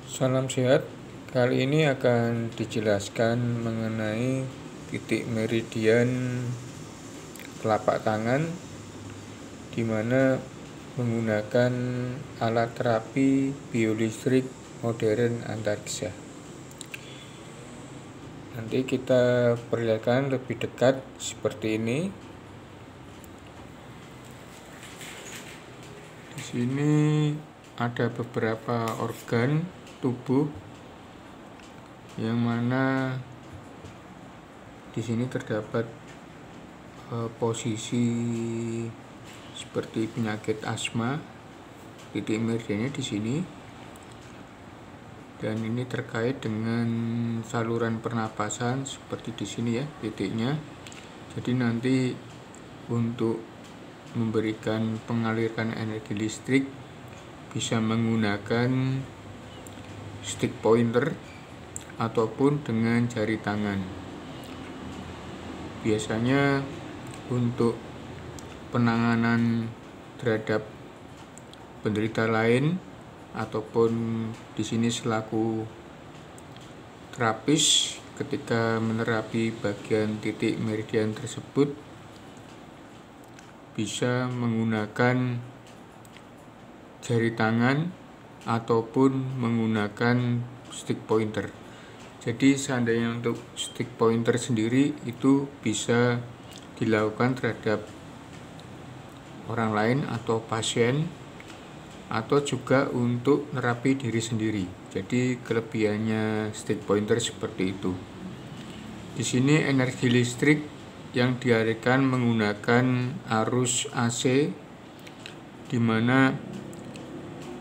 Salam sehat. Kali ini akan dijelaskan mengenai titik meridian telapak tangan, di mana menggunakan alat terapi biolistrik modern antariksa. Nanti kita perlihatkan lebih dekat seperti ini. Di sini ada beberapa organ tubuh yang mana di sini terdapat posisi seperti penyakit asma. Titik meridiannya di sini, dan ini terkait dengan saluran pernapasan seperti di sini ya titiknya. Jadi nanti untuk memberikan pengaliran energi listrik bisa menggunakan stick pointer ataupun dengan jari tangan. Biasanya untuk penanganan terhadap penderita lain ataupun di sini selaku terapis ketika menerapi bagian titik meridian tersebut bisa menggunakan jari tangan ataupun menggunakan stick pointer. Jadi seandainya untuk stick pointer sendiri itu bisa dilakukan terhadap orang lain atau pasien, atau juga untuk nerapi diri sendiri. Jadi kelebihannya stick pointer seperti itu. Di sini energi listrik yang dialirkan menggunakan arus AC, di mana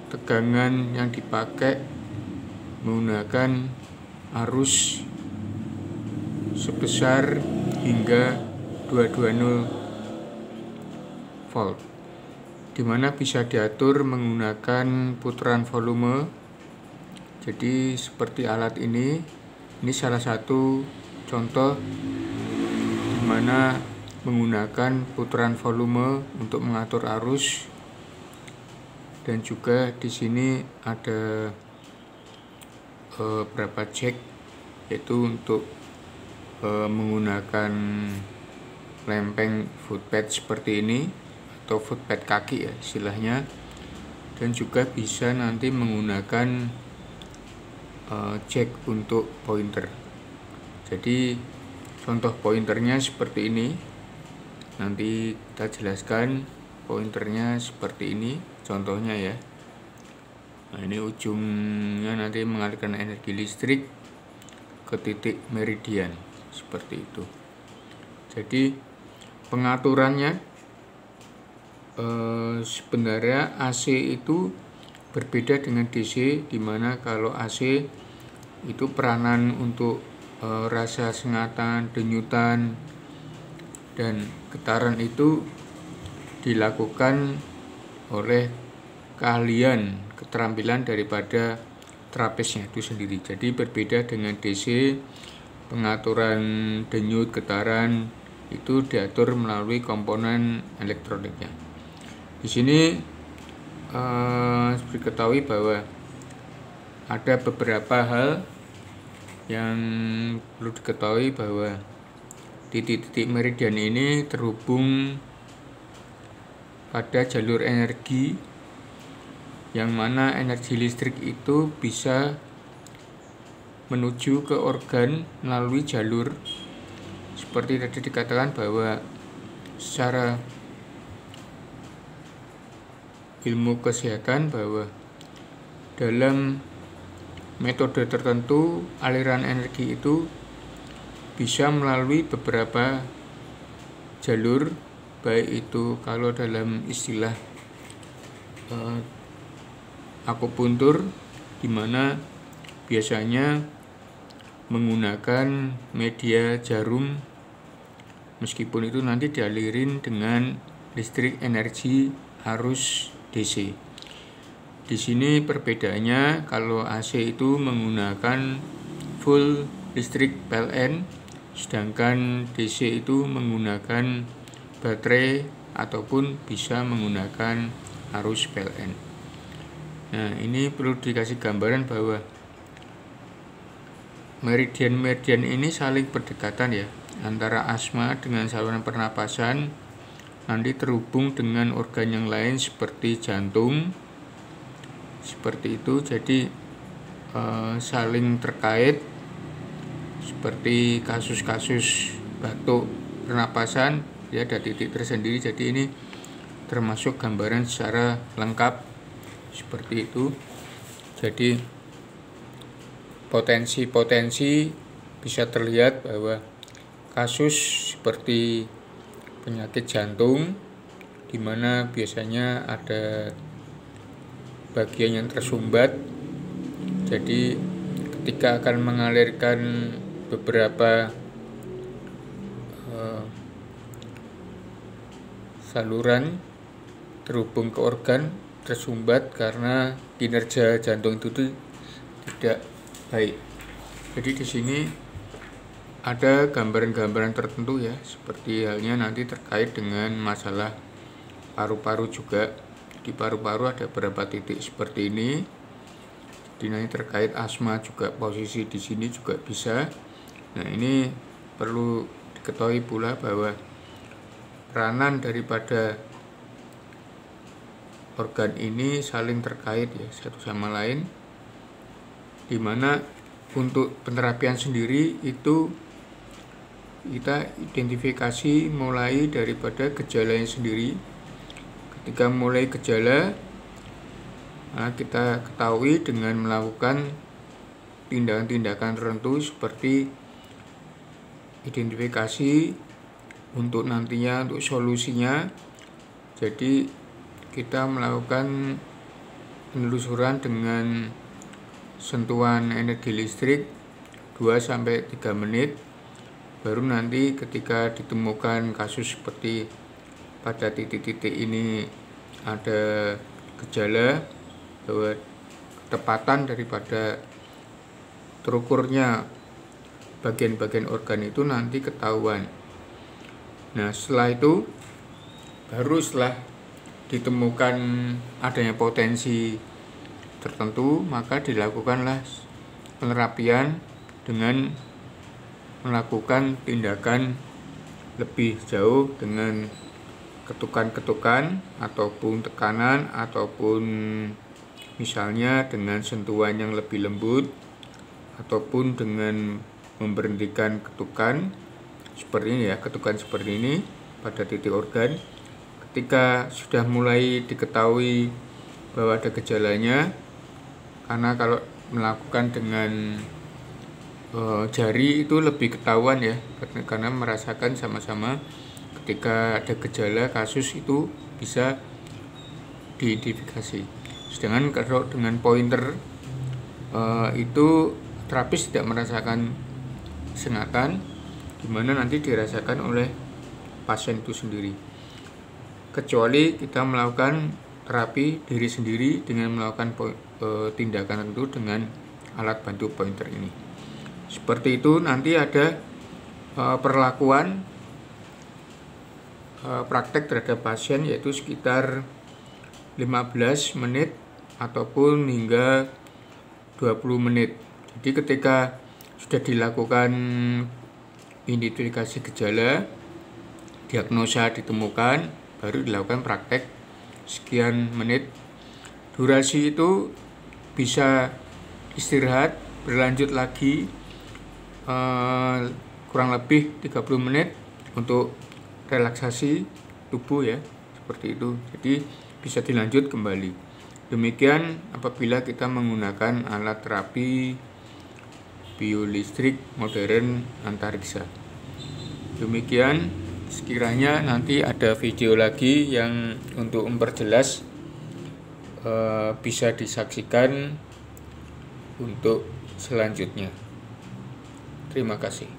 tegangan yang dipakai menggunakan arus sebesar hingga 220 volt, di mana bisa diatur menggunakan putaran volume. Jadi seperti alat ini salah satu contoh di mana menggunakan putaran volume untuk mengatur arus. Dan juga di sini ada beberapa jack, yaitu untuk menggunakan lempeng footpad seperti ini atau footpad kaki ya istilahnya, dan juga bisa nanti menggunakan jack untuk pointer. Jadi contoh pointernya seperti ini, nanti kita jelaskan pointernya seperti ini contohnya ya. Nah, ini ujungnya nanti mengalirkan energi listrik ke titik meridian seperti itu. Jadi pengaturannya sebenarnya AC itu berbeda dengan DC, di mana kalau AC itu peranan untuk rasa sengatan, denyutan, dan getaran itu dilakukan oleh keahlian, keterampilan daripada terapisnya itu sendiri. Jadi berbeda dengan DC, pengaturan denyut, getaran itu diatur melalui komponen elektroniknya. Di sini diketahui bahwa ada beberapa hal yang perlu diketahui, bahwa titik-titik meridian ini terhubung pada jalur energi, yang mana energi listrik itu bisa menuju ke organ melalui jalur seperti tadi dikatakan, bahwa secara ilmu kesehatan bahwa dalam metode tertentu aliran energi itu bisa melalui beberapa jalur, baik itu kalau dalam istilah akupuntur, di mana biasanya menggunakan media jarum, meskipun itu nanti dialirin dengan listrik energi arus DC. Di sini perbedaannya, kalau AC itu menggunakan full listrik PLN, sedangkan DC itu menggunakan baterai ataupun bisa menggunakan arus PLN. Nah, ini perlu dikasih gambaran bahwa meridian-meridian ini saling berdekatan ya, antara asma dengan saluran pernapasan nanti terhubung dengan organ yang lain seperti jantung, seperti itu. Jadi saling terkait, seperti kasus-kasus batuk pernapasan ya, ada titik tersendiri. Jadi ini termasuk gambaran secara lengkap seperti itu. Jadi potensi-potensi bisa terlihat bahwa kasus seperti penyakit jantung, di mana biasanya ada bagian yang tersumbat, jadi ketika akan mengalirkan beberapa saluran terhubung ke organ tersumbat karena kinerja jantung itu tidak baik. Jadi di sini ada gambaran-gambaran tertentu ya, seperti halnya nanti terkait dengan masalah paru-paru juga. Di paru-paru ada beberapa titik seperti ini. Jadi nanti terkait asma juga, posisi di sini juga bisa. Nah, ini perlu diketahui pula bahwa peranan daripada organ ini saling terkait ya, satu sama lain, dimana untuk penerapian sendiri itu kita identifikasi mulai daripada gejalanya sendiri. Ketika mulai gejala, nah kita ketahui dengan melakukan tindakan-tindakan tertentu seperti identifikasi untuk nantinya untuk solusinya. Jadi kita melakukan penelusuran dengan sentuhan energi listrik 2-3 menit, baru nanti ketika ditemukan kasus seperti pada titik-titik ini ada gejala, bahwa ketepatan daripada terukurnya bagian-bagian organ itu nanti ketahuan. Nah, setelah itu baru setelah ditemukan adanya potensi tertentu, maka dilakukanlah penerapian dengan melakukan tindakan lebih jauh dengan ketukan-ketukan ataupun tekanan, ataupun misalnya dengan sentuhan yang lebih lembut, ataupun dengan memberhentikan ketukan seperti ini ya, ketukan seperti ini pada titik organ. Ketika sudah mulai diketahui bahwa ada gejalanya, karena kalau melakukan dengan jari itu lebih ketahuan ya, karena merasakan sama-sama. Ketika ada gejala kasus itu bisa diidentifikasi. Sedangkan kalau dengan pointer itu terapis tidak merasakan sengatan, dimana nanti dirasakan oleh pasien itu sendiri. Kecuali kita melakukan terapi diri sendiri dengan melakukan tindakan tentu dengan alat bantu pointer ini. Seperti itu. Nanti ada perlakuan praktek terhadap pasien, yaitu sekitar 15 menit ataupun hingga 20 menit. Jadi ketika sudah dilakukan identifikasi gejala, diagnosa ditemukan, baru dilakukan praktek sekian menit. Durasi itu bisa istirahat, berlanjut lagi kurang lebih 30 menit untuk relaksasi tubuh ya, seperti itu. Jadi bisa dilanjut kembali. Demikian apabila kita menggunakan alat terapi biolistrik modern antariksa. Demikian, sekiranya nanti ada video lagi yang untuk memperjelas, bisa disaksikan untuk selanjutnya. Terima kasih.